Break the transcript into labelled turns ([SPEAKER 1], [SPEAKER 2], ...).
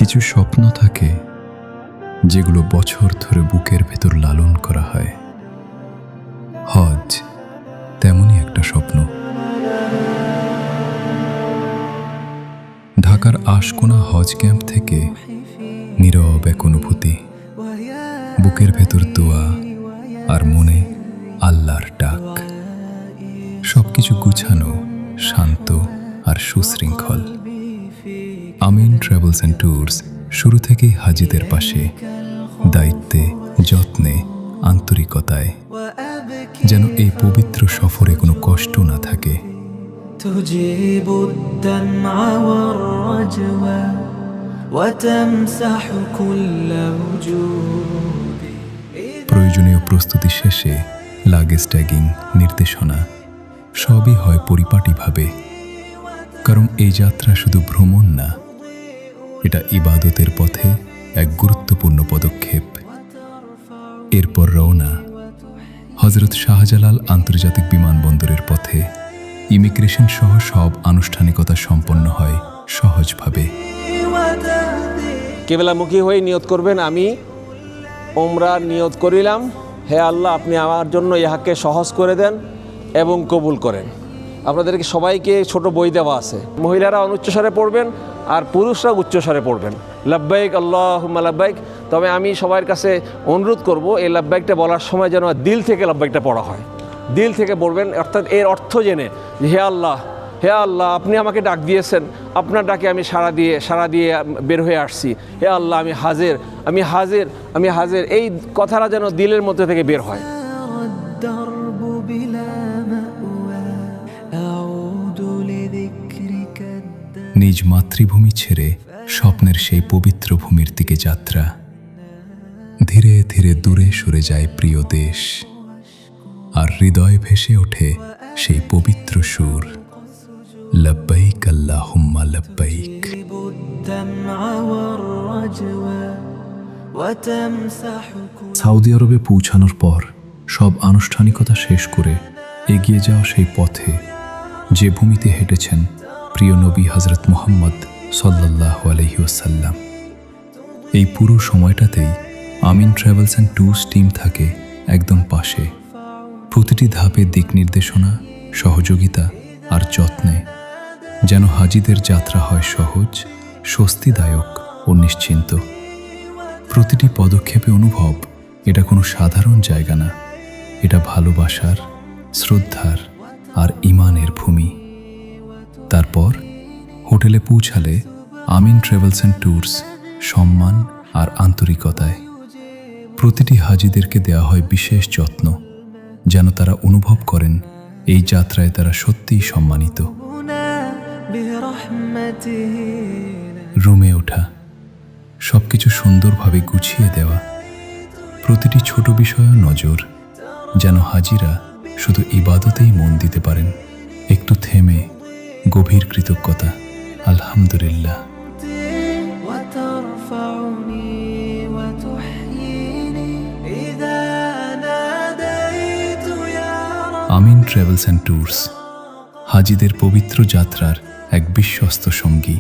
[SPEAKER 1] কিছু স্বপ্ন থাকে যেগুলো বছর ধরে বুকের ভেতর লালন করা হয়। হজ তেমনই একটা স্বপ্ন। ঢাকার আশকোনা হজ ক্যাম্প থেকে নীরব এক অনুভূতি, বুকের ভেতর দোয়া আর মনে আল্লাহর ডাক। সবকিছু গুছানো, শান্ত আর সুশৃঙ্খল। আমিন ট্রাভেলস অ্যান্ড ট্যুরস শুরু থেকেই হাজিদের পাশে, দায়িত্বে, যত্নে, আন্তরিকতায়, যেন এই পবিত্র সফরে কোনো কষ্ট না থাকে।
[SPEAKER 2] تجيب الدمع والرجوى وتمسح كل وجود।
[SPEAKER 1] প্রয়োজনীয় প্রস্তুতি শেষে লাগেজ ট্যাগিং, নির্দেশনা সবই হয় পরিপাটিভাবে, কারণ এই যাত্রা শুধু ভ্রমণ না, এটা ইবাদতের পথে এক গুরুত্বপূর্ণ পদক্ষেপ। এরপর রওনা হযরত শাহজালাল আন্তর্জাতিক বিমানবন্দরের পথে। ইমিগ্রেশন সহ সব আনুষ্ঠানিকতা সম্পন্ন হয় সহজভাবে।
[SPEAKER 3] কিবলামুখী হয়ে নিয়ত করবেন, আমি উমরার নিয়ত করিলাম, হে আল্লাহ আপনি আমার জন্য ইহাকে সহজ করে দেন এবং কবুল করেন। আপনাদেরকে সবাইকে ছোট বই দেওয়া আছে, মহিলারা অনুচ্চস্বরে পড়বেন আর পুরুষরা উচ্চস্বরে পড়বেন, লাব্বাইক আল্লাহুম্মা লাব্বাইক। তবে আমি সবার কাছে অনুরোধ করব, এই লাব্বাইকটা বলার সময় যেন দিল থেকে লাব্বাইকটা পড়া হয়, দিল থেকে পড়বেন, অর্থাৎ এর অর্থ জেনে, হে আল্লাহ, হে আল্লাহ আপনি আমাকে ডাক দিয়েছেন, আপনার ডাকে আমি সাড়া দিয়ে বের হয়ে আসছি, হে আল্লাহ আমি হাজির, আমি হাজির, আমি হাজির। এই কথাটা যেন দিলের মধ্যে থেকে বের হয়।
[SPEAKER 1] নিজ মাতৃভূমি ছেড়ে স্বপ্নের সেই পবিত্র ভূমির দিকে যাত্রা। ধীরে ধীরে দূরে সরে যায় প্রিয় দেশ, আর হৃদয় ভেসে ওঠে সেই পবিত্র সুর, লাব্বাইক আল্লাহুম্মা লাব্বাইক। সৌদি আরবে পৌঁছানোর পর সব আনুষ্ঠানিকতা শেষ করে এগিয়ে যাওয়া সেই পথে, যে ভূমিতে হেঁটেছেন প্রিয় নবী হযরত মুহাম্মদ সাল্লাল্লাহু আলাইহি ওয়াসাল্লাম। এই পুরো সময়টাতেই আমিন ট্রাভেলস অ্যান্ড ট্যুরস টিম থাকে একদম পাশে, প্রতিটি ধাপে দিক নির্দেশনা, সহযোগিতা আর যত্নে, যেন হাজিদের যাত্রা হয় সহজ, স্বস্তিদায়ক ও নিশ্চিন্ত। প্রতিটি পদক্ষেপে অনুভব, এটা কোনো সাধারণ জায়গা না, এটা ভালোবাসার, শ্রদ্ধার আর ঈমানের ভূমি। তারপর হোটেলে পৌঁছালে আমিন ট্রাভেলস অ্যান্ড ট্যুরস সম্মান আর আন্তরিকতায় প্রতিটি হাজিদেরকে দেওয়া হয় বিশেষ যত্ন, যেন তারা অনুভব করেন এই যাত্রায় তারা সত্যিই সম্মানিত। রুমে ওঠা, সবকিছু সুন্দরভাবে গুছিয়ে দেওয়া, প্রতিটি ছোট বিষয়েও নজর, যেন হাজিরা শুধু ইবাদতেই মন দিতে পারেন। একটু থেমে গভীর কৃতজ্ঞতা, আলহামদুলিল্লাহ। আমিন ট্রাভেলস অ্যান্ড ট্যুরস হাজিদের পবিত্র যাত্রার এক বিশ্বস্ত সঙ্গী।